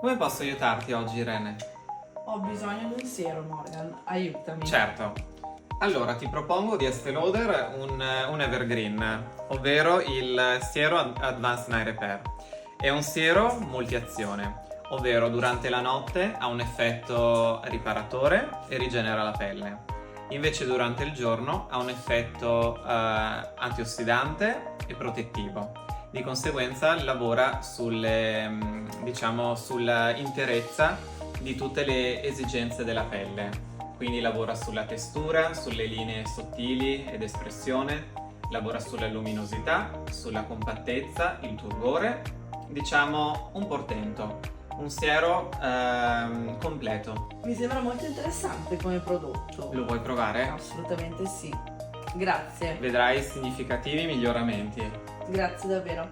Come posso aiutarti oggi, Irene? Ho bisogno di un siero, Morgan. Aiutami. Certo. Allora, ti propongo di ESTEE LAUDER un evergreen, ovvero il siero Advanced Night Repair. È un siero multiazione, ovvero durante la notte ha un effetto riparatore e rigenera la pelle. Invece durante il giorno ha un effetto antiossidante e protettivo. Di conseguenza lavora sulla interezza di tutte le esigenze della pelle. Quindi lavora sulla textura, sulle linee sottili ed espressione, lavora sulla luminosità, sulla compattezza, il turgore, diciamo un portento, un siero completo. Mi sembra molto interessante come prodotto. Lo vuoi provare? Assolutamente sì. Grazie. Vedrai significativi miglioramenti. Grazie davvero.